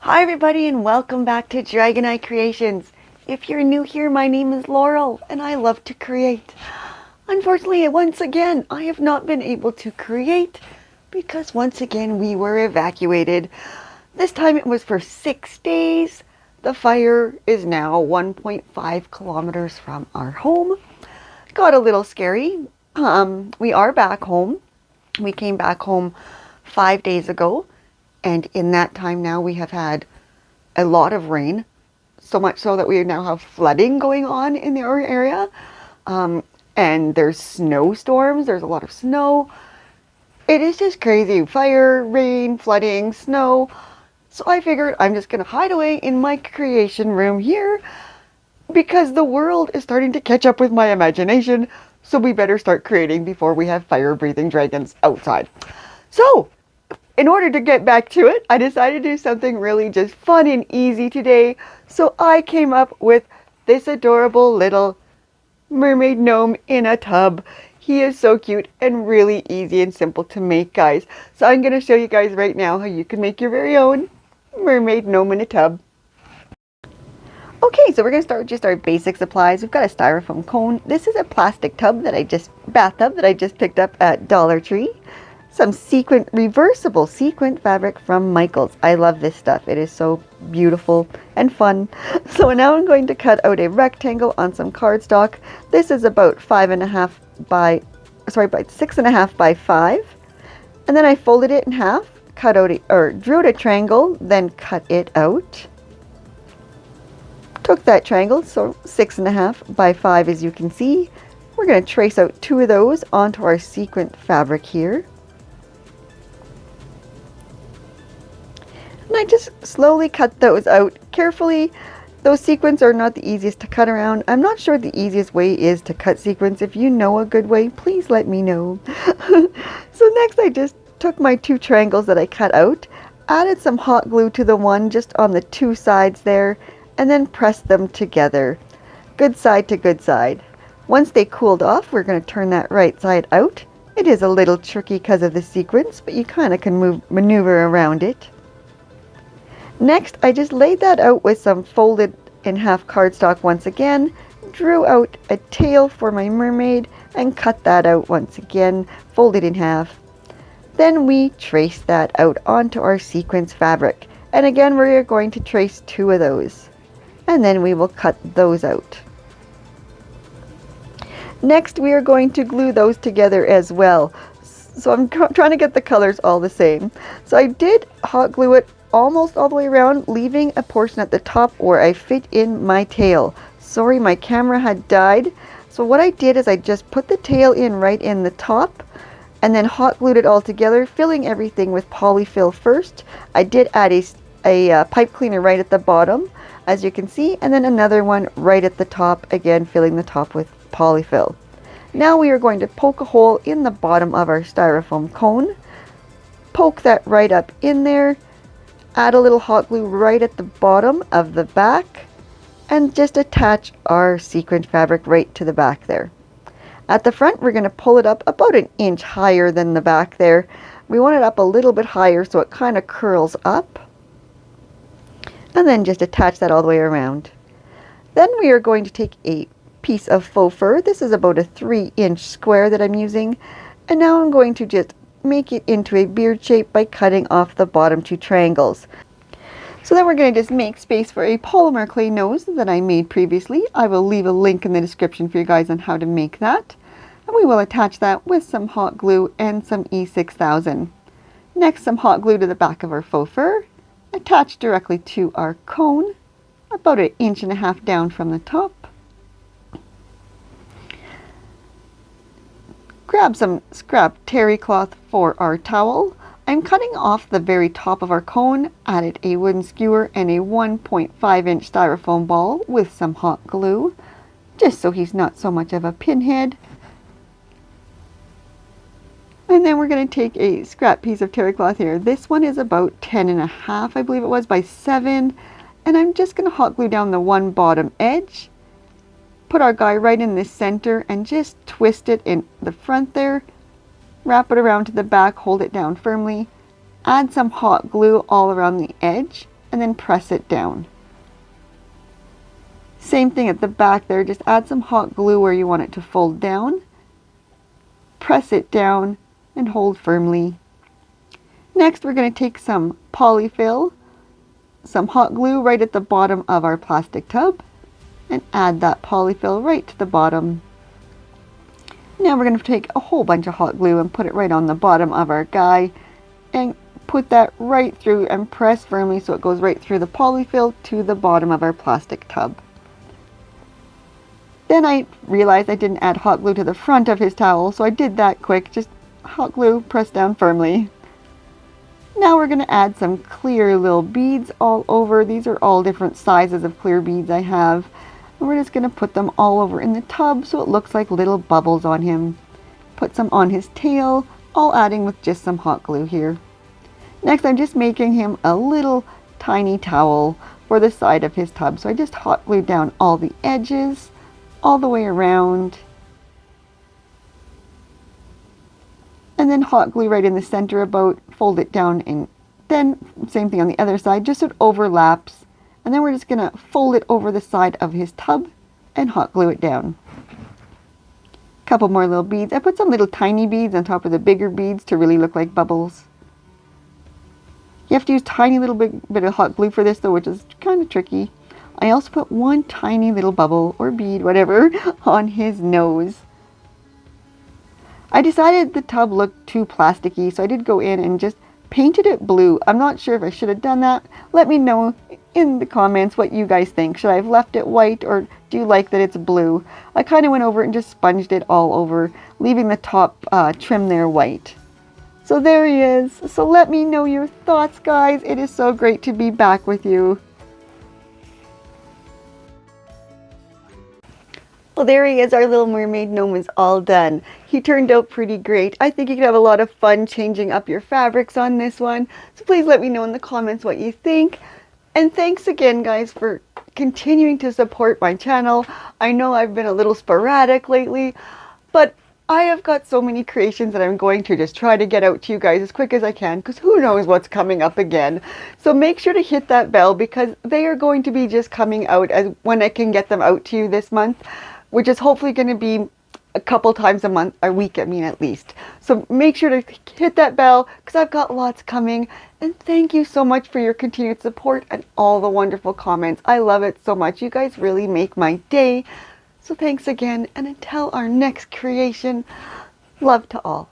Hi everybody and welcome back to Dragonite Creations. If you're new here, my name is Laurel and I love to create. Unfortunately, once again, I have not been able to create because once again we were evacuated. This time it was for 6 days. The fire is now 1.5 kilometers from our home. Got a little scary. We are back home. We came back home 5 days ago. And in that time now we have had a lot of rain, so much so that we now have flooding going on in our area. And there's snowstorms, there's a lot of snow. It is just crazy. Fire, rain, flooding, snow. So I figured I'm just going to hide away in my creation room here because the world is starting to catch up with my imagination. So we better start creating before we have fire-breathing dragons outside. So in order to get back to it, I decided to do something really just fun and easy today. So I came up with this adorable little mermaid gnome in a tub. He is so cute and really easy and simple to make, guys. So I'm going to show you guys right now how you can make your very own mermaid gnome in a tub. Okay, so we're going to start with just our basic supplies. We've got a styrofoam cone. This is a plastic bathtub that I just picked up at Dollar Tree. Some reversible sequin fabric from Michaels. I love this stuff. It is so beautiful and fun. So now I'm going to cut out a rectangle on some cardstock. This is about 6.5 by 5. And then I folded it in half, drew out a triangle, then cut it out. Took that triangle, so 6.5 by 5 as you can see. We're going to trace out 2 of those onto our sequin fabric here. And I just slowly cut those out carefully. Those sequins are not the easiest to cut around. I'm not sure the easiest way is to cut sequins. If you know a good way, please let me know. So next I just took my 2 triangles that I cut out, added some hot glue to the one just on the 2 sides there, and then pressed them together. Good side to good side. Once they cooled off, we're going to turn that right side out. It is a little tricky because of the sequins, but you kind of can maneuver around it. Next, I just laid that out with some folded in half cardstock once again, drew out a tail for my mermaid, and cut that out once again, folded in half. Then we trace that out onto our sequins fabric. And again, we're going to trace 2 of those. And then we will cut those out. Next, we are going to glue those together as well. So I'm trying to get the colors all the same. So I did hot glue it almost all the way around, leaving a portion at the top where I fit in my tail. Sorry, my camera had died. So what I did is I just put the tail in right in the top and then hot glued it all together, filling everything with polyfill first. I did add a pipe cleaner right at the bottom, as you can see, and then another one right at the top, again filling the top with polyfill. Now we are going to poke a hole in the bottom of our styrofoam cone, poke that right up in there, add a little hot glue right at the bottom of the back, and just attach our sequin fabric right to the back there. At the front, we're going to pull it up about an inch higher than the back there. We want it up a little bit higher so it kind of curls up. And then just attach that all the way around. Then we are going to take a piece of faux fur. This is about a 3-inch square that I'm using. And now I'm going to just make it into a beard shape by cutting off the bottom 2 triangles. So then we're going to just make space for a polymer clay nose that I made previously. I will leave a link in the description for you guys on how to make that. And we will attach that with some hot glue and some E6000. Next, some hot glue to the back of our faux fur, attached directly to our cone, about 1.5 inches down from the top. Grab some scrap terry cloth for our towel. I'm cutting off the very top of our cone, added a wooden skewer and a 1.5-inch styrofoam ball with some hot glue, just so he's not so much of a pinhead. And then we're going to take a scrap piece of terry cloth here. This one is about 10.5, I believe it was, by 7. And I'm just going to hot glue down the one bottom edge. Put our guy right in the center and just twist it in the front there. Wrap it around to the back, hold it down firmly. Add some hot glue all around the edge. and then press it down. Same thing at the back there, just add some hot glue where you want it to fold down, press it down, and hold firmly. Next, we're going to take some polyfill, some hot glue right at the bottom of our plastic tub, and add that polyfill right to the bottom. Now we're going to take a whole bunch of hot glue and put it right on the bottom of our guy, and put that right through and press firmly so it goes right through the polyfill to the bottom of our plastic tub. Then I realized I didn't add hot glue to the front of his towel, so I did that quick, just hot glue, press down firmly. Now we're going to add some clear little beads all over. These are all different sizes of clear beads I have. And we're just going to put them all over in the tub so it looks like little bubbles on him. Put some on his tail, all adding with just some hot glue here. Next, I'm just making him a little tiny towel for the side of his tub. So I just hot glued down all the edges, all the way around. And then hot glue right in the center about, fold it down, and then same thing on the other side, just so it overlaps. And then we're just going to fold it over the side of his tub and hot glue it down. A couple more little beads. I put some little tiny beads on top of the bigger beads to really look like bubbles. You have to use tiny little bit of hot glue for this though, which is kind of tricky. I also put one tiny little bubble or bead, whatever, on his nose. I decided the tub looked too plasticky, so I did go in and just painted it blue. I'm not sure if I should have done that. Let me know in the comments what you guys think. Should I have left it white, or do you like that it's blue? I kind of went over and just sponged it all over, leaving the top trim there white. So there he is. So let me know your thoughts, guys. It is so great to be back with you. Well, there he is. Our little mermaid gnome is all done. He turned out pretty great. I think you could have a lot of fun changing up your fabrics on this one. So please let me know in the comments what you think. And thanks again, guys, for continuing to support my channel. I know I've been a little sporadic lately, but I have got so many creations that I'm going to just try to get out to you guys as quick as I can, because who knows what's coming up again. So make sure to hit that bell, because they are going to be just coming out as when I can get them out to you this month, which is hopefully going to be a couple times a week, at least. So make sure to hit that bell, because I've got lots coming. And thank you so much for your continued support and all the wonderful comments. I love it so much. You guys really make my day. So thanks again, and until our next creation, love to all.